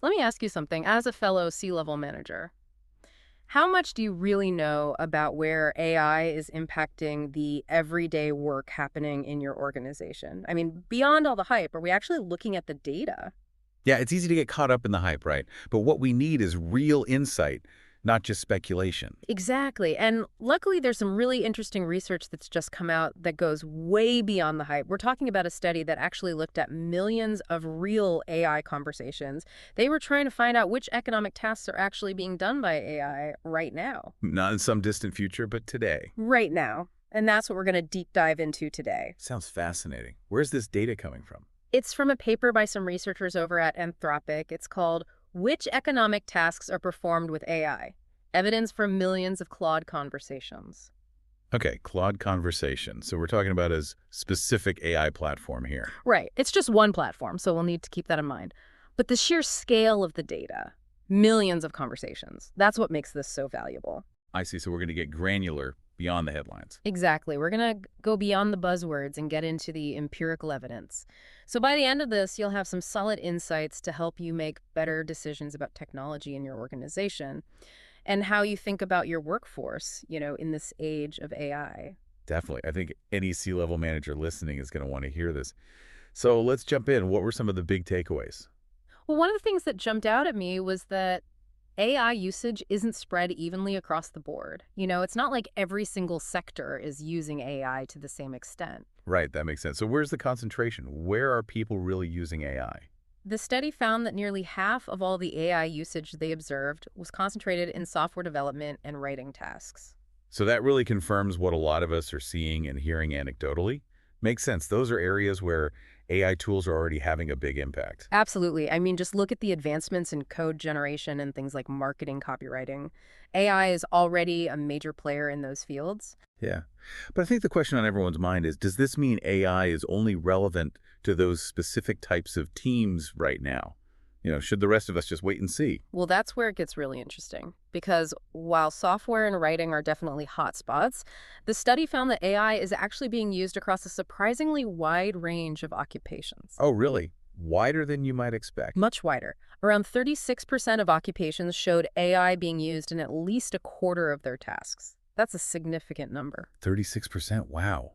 Let me ask you something. As a fellow C-level manager, how much do you really know about where AI is impacting the everyday work happening in your organization? I mean, beyond all the hype, are we actually looking at the data? Yeah, it's easy to get caught up in the hype, right? But what we need is real insight, not just speculation. Exactly. And luckily, there's some really interesting research that's just come out that goes way beyond the hype. We're talking about a study that actually looked at millions of real AI conversations. They were trying to find out which economic tasks are actually being done by AI right now. Not in some distant future, but today. Right now. And that's what we're going to deep dive into today. Sounds fascinating. Where's this data coming from? It's from a paper by some researchers over at Anthropic. It's called Which Economic Tasks Are Performed with AI? Evidence from Millions of Claude Conversations. Okay, Claude conversation. So we're talking about a specific AI platform here. Right. It's just one platform, so we'll need to keep that in mind. But the sheer scale of the data, millions of conversations, that's what makes this so valuable. I see. So we're going to get granular beyond the headlines. Exactly. We're going to go beyond the buzzwords and get into the empirical evidence. So by the end of this, you'll have some solid insights to help you make better decisions about technology in your organization and how you think about your workforce, in this age of AI. Definitely. I think any C-level manager listening is going to want to hear this. So let's jump in. What were some of the big takeaways? Well, one of the things that jumped out at me was that AI usage isn't spread evenly across the board. It's not like every single sector is using AI to the same extent. Right, that makes sense. So where's the concentration? Where are people really using AI? The study found that nearly half of all the AI usage they observed was concentrated in software development and writing tasks. So that really confirms what a lot of us are seeing and hearing anecdotally. Makes sense. Those are areas where AI tools are already having a big impact. Absolutely. I mean, just look at the advancements in code generation and things like marketing copywriting. AI is already a major player in those fields. Yeah. But I think the question on everyone's mind is, does this mean AI is only relevant to those specific types of teams right now? Should the rest of us just wait and see? Well, that's where it gets really interesting because while software and writing are definitely hotspots, the study found that AI is actually being used across a surprisingly wide range of occupations. Oh, really? Wider than you might expect. Much wider. Around 36% of occupations showed AI being used in at least a quarter of their tasks. That's a significant number. 36%? Wow.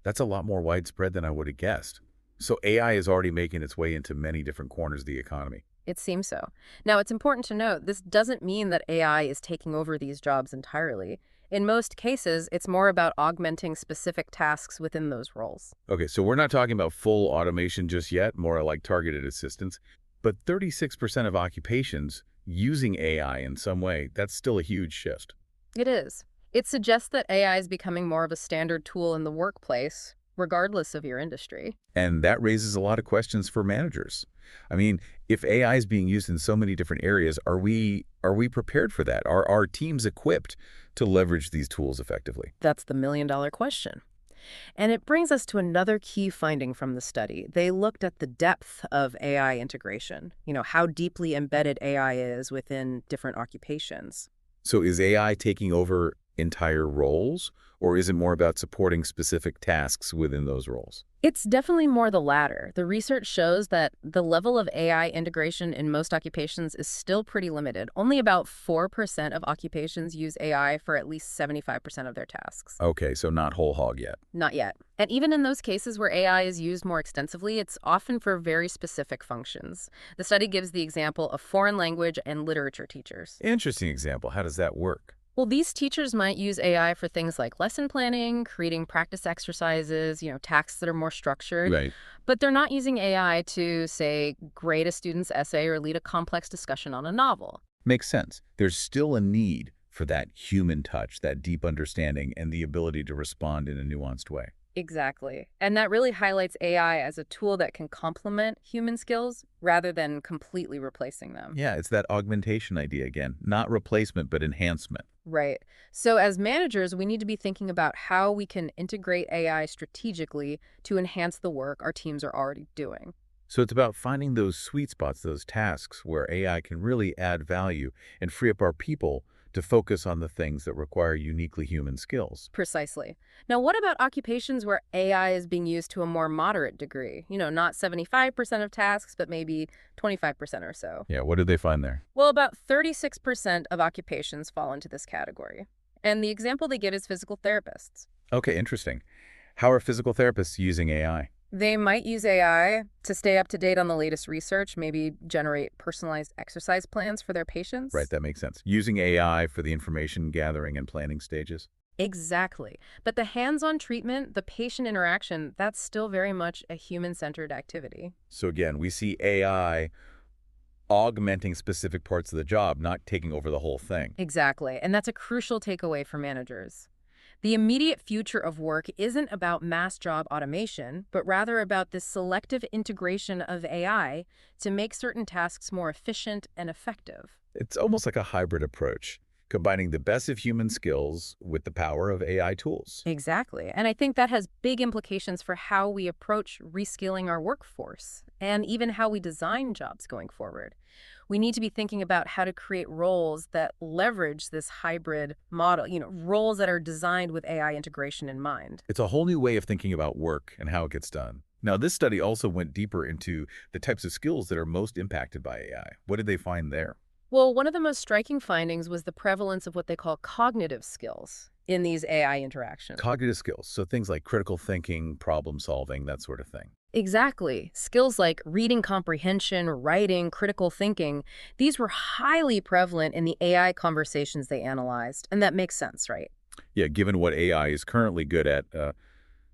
That's a lot more widespread than I would have guessed. So AI is already making its way into many different corners of the economy. It seems so. Now, it's important to note this doesn't mean that AI is taking over these jobs entirely. In most cases, it's more about augmenting specific tasks within those roles. Okay, so we're not talking about full automation just yet, more like targeted assistance. But 36% of occupations using AI in some way, that's still a huge shift. It is. It suggests that AI is becoming more of a standard tool in the workplace, regardless of your industry. And that raises a lot of questions for managers. I mean, if AI is being used in so many different areas, are we prepared for that? Are our teams equipped to leverage these tools effectively? That's the million-dollar question. And it brings us to another key finding from the study. They looked at the depth of AI integration, how deeply embedded AI is within different occupations. So is AI taking over entire roles, or is it more about supporting specific tasks within those roles? It's definitely more the latter. The research shows that the level of AI integration in most occupations is still pretty limited. Only about 4% of occupations use AI for at least 75% of their tasks. Okay, so not whole hog yet. Not yet. And even in those cases where AI is used more extensively, it's often for very specific functions. The study gives the example of foreign language and literature teachers. Interesting example. How does that work? Well, these teachers might use AI for things like lesson planning, creating practice exercises, tasks that are more structured. Right. But they're not using AI to, say, grade a student's essay or lead a complex discussion on a novel. Makes sense. There's still a need for that human touch, that deep understanding, and the ability to respond in a nuanced way. Exactly. And that really highlights AI as a tool that can complement human skills rather than completely replacing them. Yeah, it's that augmentation idea again. Not replacement, but enhancement. Right. So as managers, we need to be thinking about how we can integrate AI strategically to enhance the work our teams are already doing. So it's about finding those sweet spots, those tasks where AI can really add value and free up our people to focus on the things that require uniquely human skills. Precisely. Now, what about occupations where AI is being used to a more moderate degree? Not 75% of tasks, but maybe 25% or so. Yeah, what did they find there? Well, about 36% of occupations fall into this category. And the example they give is physical therapists. Okay, interesting. How are physical therapists using AI? They might use AI to stay up to date on the latest research, maybe generate personalized exercise plans for their Right, patients. that makes sense. Using AI for the information gathering and planning stages. Exactly. But the hands-on treatment, the patient interaction, that's still very much a human-centered activity. So again, we see AI augmenting specific parts of the job, not taking over the whole thing. Exactly. And that's a crucial takeaway for managers. The immediate future of work isn't about mass job automation, but rather about this selective integration of AI to make certain tasks more efficient and effective. It's almost like a hybrid approach, combining the best of human skills with the power of AI tools. Exactly. And I think that has big implications for how we approach reskilling our workforce and even how we design jobs going forward. We need to be thinking about how to create roles that leverage this hybrid model, roles that are designed with AI integration in mind. It's a whole new way of thinking about work and how it gets done. Now, this study also went deeper into the types of skills that are most impacted by AI. What did they find there? Well, one of the most striking findings was the prevalence of what they call cognitive skills in these AI interactions. Cognitive skills, so things like critical thinking, problem solving, that sort of thing. Exactly. Skills like reading comprehension, writing, critical thinking, these were highly prevalent in the AI conversations they analyzed. And that makes sense, right? Yeah, given what AI is currently good at,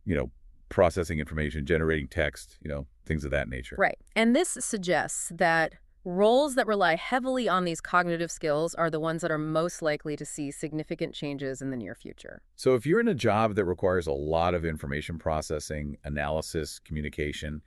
you know, processing information, generating text, things of that nature. Right. And this suggests that roles that rely heavily on these cognitive skills are the ones that are most likely to see significant changes in the near future. So if you're in a job that requires a lot of information processing, analysis, communication,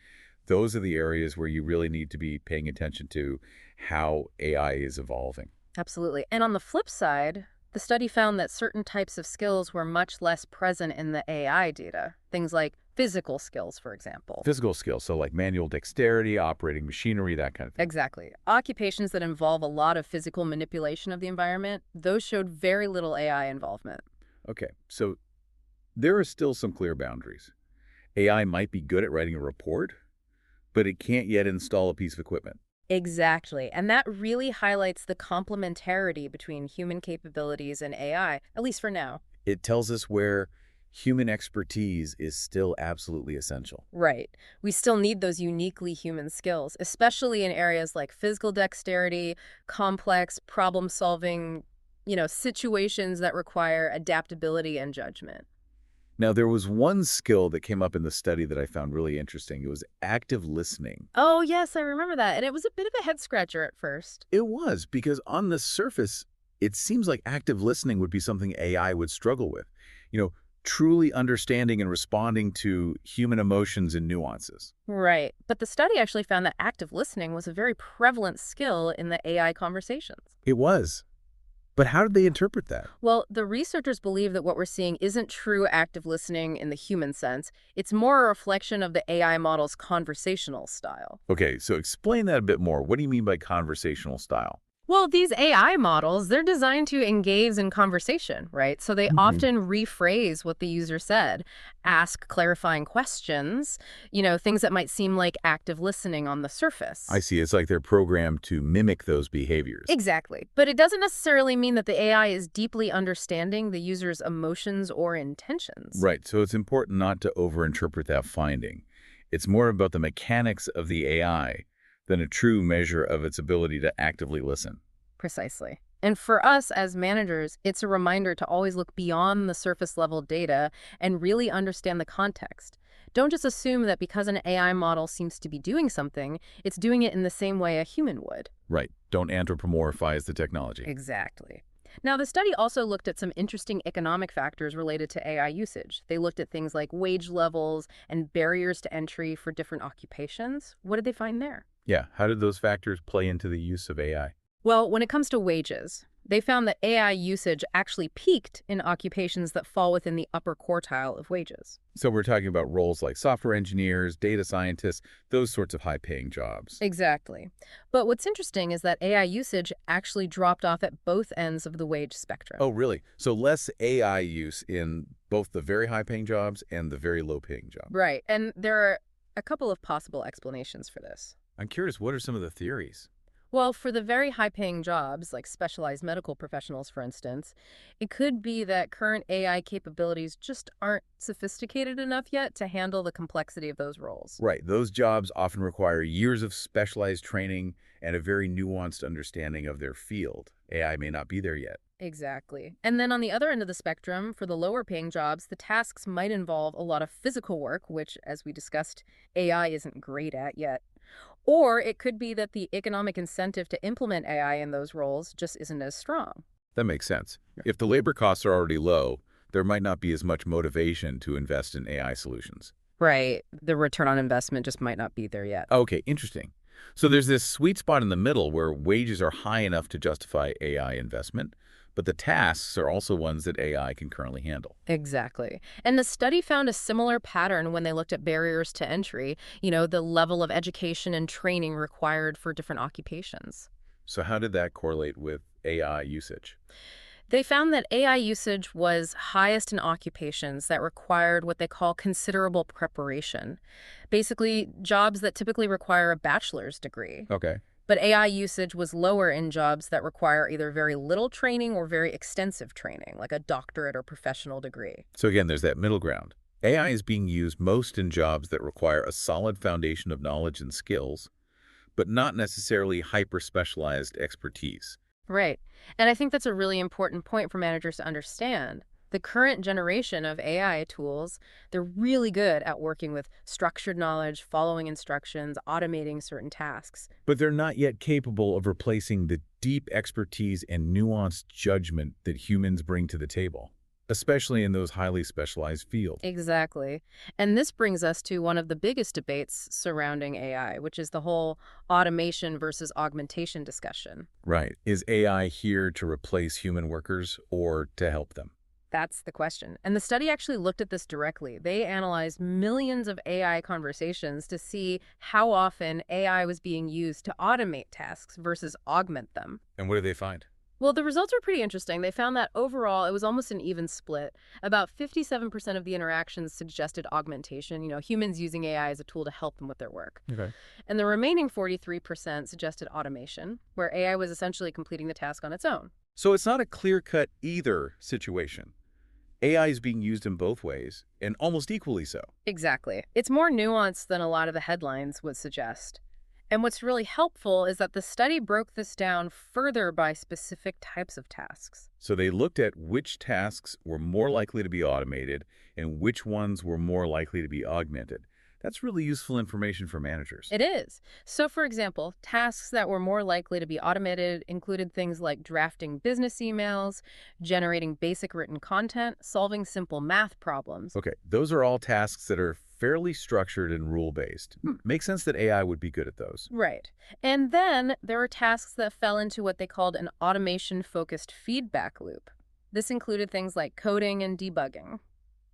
those are the areas where you really need to be paying attention to how AI is evolving. Absolutely. And on the flip side, the study found that certain types of skills were much less present in the AI data. Things like physical skills, for example. Physical skills, so like manual dexterity, operating machinery, that kind of thing. Exactly. Occupations that involve a lot of physical manipulation of the environment, those showed very little AI involvement. Okay, so there are still some clear boundaries. AI might be good at writing a report, but it can't yet install a piece of equipment. Exactly. And that really highlights the complementarity between human capabilities and AI, at least for now. It tells us where human expertise is still absolutely essential. Right. We still need those uniquely human skills, especially in areas like physical dexterity, complex problem solving, situations that require adaptability and judgment. Now, there was one skill that came up in the study that I found really interesting. It was active listening. Oh, yes, I remember that. And it was a bit of a head scratcher at first. It was, because on the surface, it seems like active listening would be something AI would struggle with. Truly understanding and responding to human emotions and nuances. Right. But the study actually found that active listening was a very prevalent skill in the AI conversations. It was. But how did they interpret that? Well, the researchers believe that what we're seeing isn't true active listening in the human sense. It's more a reflection of the AI model's conversational style. Okay, so explain that a bit more. What do you mean by conversational style? Well, these AI models, they're designed to engage in conversation, right? So they often rephrase what the user said, ask clarifying questions, things that might seem like active listening on the surface. I see. It's like they're programmed to mimic those behaviors. Exactly. But it doesn't necessarily mean that the AI is deeply understanding the user's emotions or intentions. Right. So it's important not to overinterpret that finding. It's more about the mechanics of the AI than a true measure of its ability to actively listen. Precisely. And for us as managers, it's a reminder to always look beyond the surface level data and really understand the context. Don't just assume that because an AI model seems to be doing something, it's doing it in the same way a human would. Right. Don't anthropomorphize the technology. Exactly. Now, the study also looked at some interesting economic factors related to AI usage. They looked at things like wage levels and barriers to entry for different occupations. What did they find there? Yeah. How did those factors play into the use of AI? Well, when it comes to wages, They found that AI usage actually peaked in occupations that fall within the upper quartile of wages. So we're talking about roles like software engineers, data scientists, those sorts of high-paying jobs. Exactly. But what's interesting is that AI usage actually dropped off at both ends of the wage Oh, spectrum. really? So less AI use in both the very high-paying jobs and the very low-paying jobs. Right. And there are a couple of possible explanations for this. I'm curious, what are some of the theories? Well, for the very high paying jobs, like specialized medical professionals, for instance, it could be that current AI capabilities just aren't sophisticated enough yet to handle the complexity of those roles. Right, those jobs often require years of specialized training and a very nuanced understanding of their field. AI may not be there yet. Exactly. And then on the other end of the spectrum, for the lower paying jobs, the tasks might involve a lot of physical work, which, as we discussed, AI isn't great at yet. Or it could be that the economic incentive to implement AI in those roles just isn't as strong. That makes sense. If the labor costs are already low, there might not be as much motivation to invest in AI solutions. Right. The return on investment just might not be there yet. Okay, interesting. So there's this sweet spot in the middle where wages are high enough to justify AI investment, but the tasks are also ones that AI can currently handle. Exactly. And the study found a similar pattern when they looked at barriers to entry, the level of education and training required for different occupations. So how did that correlate with AI usage? They found that AI usage was highest in occupations that required what they call considerable preparation. Basically, jobs that typically require a bachelor's degree. Okay. But AI usage was lower in jobs that require either very little training or very extensive training, like a doctorate or professional degree. So again, there's that middle ground. AI is being used most in jobs that require a solid foundation of knowledge and skills, but not necessarily hyper-specialized expertise. Right. And I think that's a really important point for managers to understand. The current generation of AI tools, they're really good at working with structured knowledge, following instructions, automating certain tasks. But they're not yet capable of replacing the deep expertise and nuanced judgment that humans bring to the table, especially in those highly specialized fields. Exactly. And this brings us to one of the biggest debates surrounding AI, which is the whole automation versus augmentation discussion. Right. Is AI here to replace human workers or to help them? That's the question. And the study actually looked at this directly. They analyzed millions of AI conversations to see how often AI was being used to automate tasks versus augment them. And what do they find? Well, the results are pretty interesting. They found that overall, it was almost an even split. About 57% of the interactions suggested augmentation, humans using AI as a tool to help them with their work. Okay. And the remaining 43% suggested automation, where AI was essentially completing the task on its own. So it's not a clear-cut either situation. AI is being used in both ways, and almost equally so. Exactly. It's more nuanced than a lot of the headlines would suggest. And what's really helpful is that the study broke this down further by specific types of tasks. So they looked at which tasks were more likely to be automated and which ones were more likely to be augmented. That's really useful information for managers. It is. So, for example, tasks that were more likely to be automated included things like drafting business emails, generating basic written content, solving simple math problems. Okay, those are all tasks that are fairly structured and rule-based. Makes sense that AI would be good at those. Right. And then there were tasks that fell into what they called an automation-focused feedback loop. This included things like coding and debugging.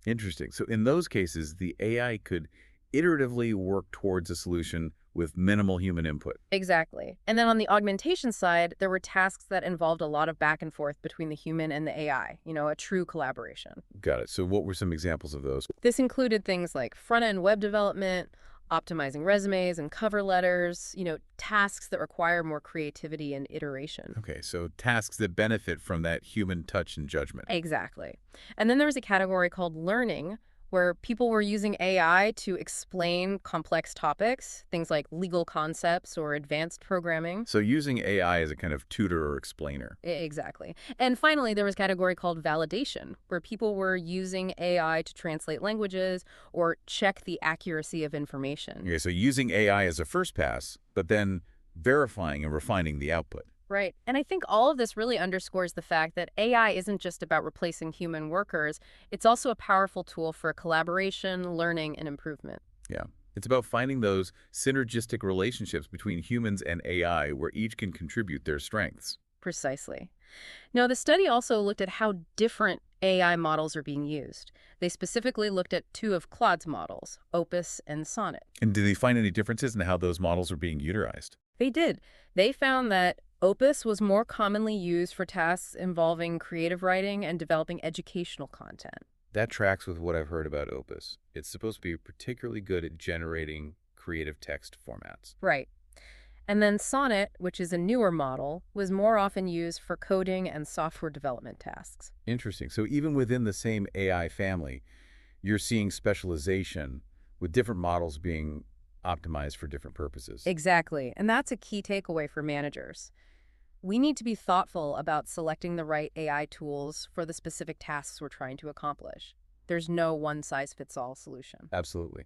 Interesting. So in those cases, the AI could iteratively work towards a solution with minimal human input. Exactly. And then on the augmentation side, there were tasks that involved a lot of back and forth between the human and the AI, a true collaboration. Got it. So what were some examples of those? This included things like front-end web development, optimizing resumes and cover letters, tasks that require more creativity and iteration. Okay, so tasks that benefit from that human touch and judgment. Exactly. And then there was a category called learning, where people were using AI to explain complex topics, things like legal concepts or advanced programming. So using AI as a kind of tutor or explainer. Exactly. And finally, there was a category called validation, where people were using AI to translate languages or check the accuracy of information. Okay, so using AI as a first pass, but then verifying and refining the output. Right. And I think all of this really underscores the fact that AI isn't just about replacing human workers. It's also a powerful tool for collaboration, learning, and improvement. Yeah. It's about finding those synergistic relationships between humans and AI where each can contribute their strengths. Precisely. Now, the study also looked at how different AI models are being used. They specifically looked at two of Claude's models, Opus and Sonnet. And do they find any differences in how those models are being utilized? They did. They found that Opus was more commonly used for tasks involving creative writing and developing educational content. That tracks with what I've heard about Opus. It's supposed to be particularly good at generating creative text formats. Right. And then Sonnet, which is a newer model, was more often used for coding and software development tasks. Interesting. So even within the same AI family, you're seeing specialization with different models being optimized for different purposes. Exactly. And that's a key takeaway for managers. We need to be thoughtful about selecting the right AI tools for the specific tasks we're trying to accomplish. There's no one-size-fits-all solution. Absolutely.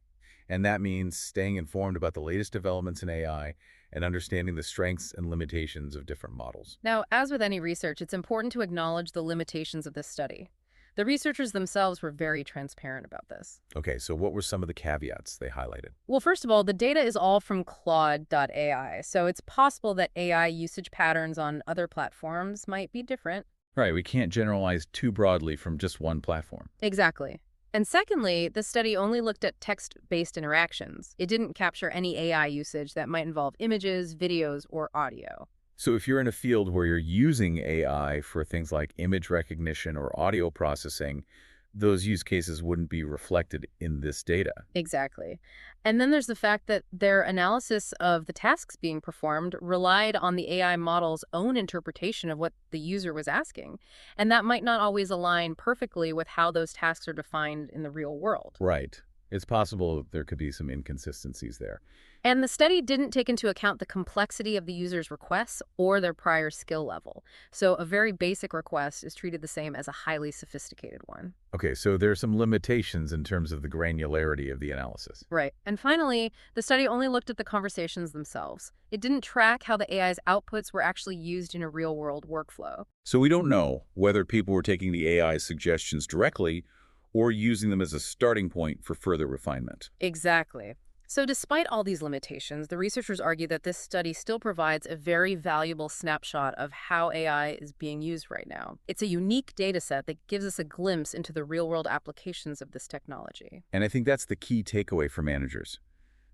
And that means staying informed about the latest developments in AI and understanding the strengths and limitations of different models. Now, as with any research, it's important to acknowledge the limitations of this study. The researchers themselves were very transparent about this. Okay, so what were some of the caveats they highlighted? Well, first of all, the data is all from Claude.ai, so it's possible that AI usage patterns on other platforms might be different. Right, we can't generalize too broadly from just one platform. Exactly. And secondly, the study only looked at text-based interactions. It didn't capture any AI usage that might involve images, videos, or audio. So if you're in a field where you're using AI for things like image recognition or audio processing, those use cases wouldn't be reflected in this data. Exactly. And then there's the fact that their analysis of the tasks being performed relied on the AI model's own interpretation of what the user was asking. And that might not always align perfectly with how those tasks are defined in the real world. Right. It's possible there could be some inconsistencies there. And the study didn't take into account the complexity of the user's requests or their prior skill level. So a very basic request is treated the same as a highly sophisticated one. Okay, so there are some limitations in terms of the granularity of the analysis. Right. And finally, the study only looked at the conversations themselves. It didn't track how the AI's outputs were actually used in a real-world workflow. So we don't know whether people were taking the AI's suggestions directly or using them as a starting point for further refinement. Exactly. So despite all these limitations, the researchers argue that this study still provides a very valuable snapshot of how AI is being used right now. It's a unique data set that gives us a glimpse into the real-world applications of this technology. And I think that's the key takeaway for managers.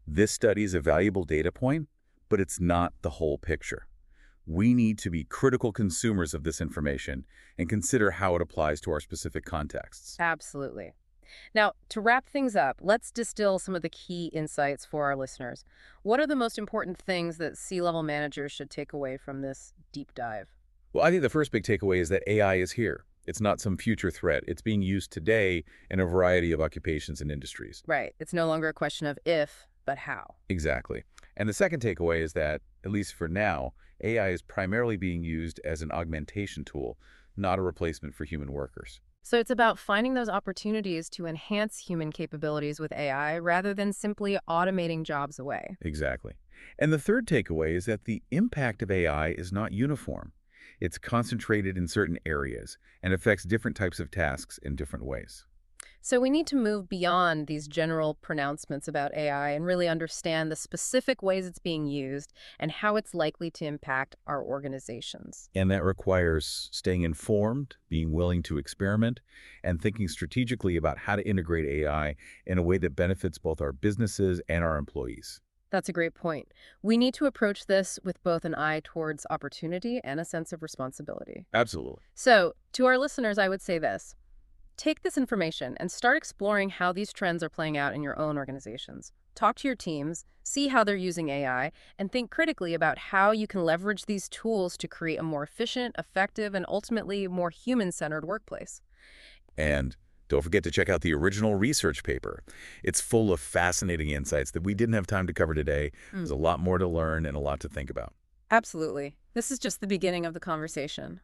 This study is a valuable data point, but it's not the whole picture. We need to be critical consumers of this information and consider how it applies to our specific contexts. Absolutely. Now, to wrap things up, let's distill some of the key insights for our listeners. What are the most important things that C-level managers should take away from this deep dive? Well, I think the first big takeaway is that AI is here. It's not some future threat. It's being used today in a variety of occupations and industries. Right. It's no longer a question of if, but how. Exactly. And the second takeaway is that, at least for now, AI is primarily being used as an augmentation tool, not a replacement for human workers. So it's about finding those opportunities to enhance human capabilities with AI rather than simply automating jobs away. Exactly. And the third takeaway is that the impact of AI is not uniform. It's concentrated in certain areas and affects different types of tasks in different ways. So we need to move beyond these general pronouncements about AI and really understand the specific ways it's being used and how it's likely to impact our organizations. And that requires staying informed, being willing to experiment, and thinking strategically about how to integrate AI in a way that benefits both our businesses and our employees. That's a great point. We need to approach this with both an eye towards opportunity and a sense of responsibility. Absolutely. So, to our listeners, I would say this. Take this information and start exploring how these trends are playing out in your own organizations. Talk to your teams, see how they're using AI, and think critically about how you can leverage these tools to create a more efficient, effective, and ultimately more human-centered workplace. And don't forget to check out the original research paper. It's full of fascinating insights that we didn't have time to cover today. There's a lot more to learn and a lot to think about. Absolutely. This is just the beginning of the conversation.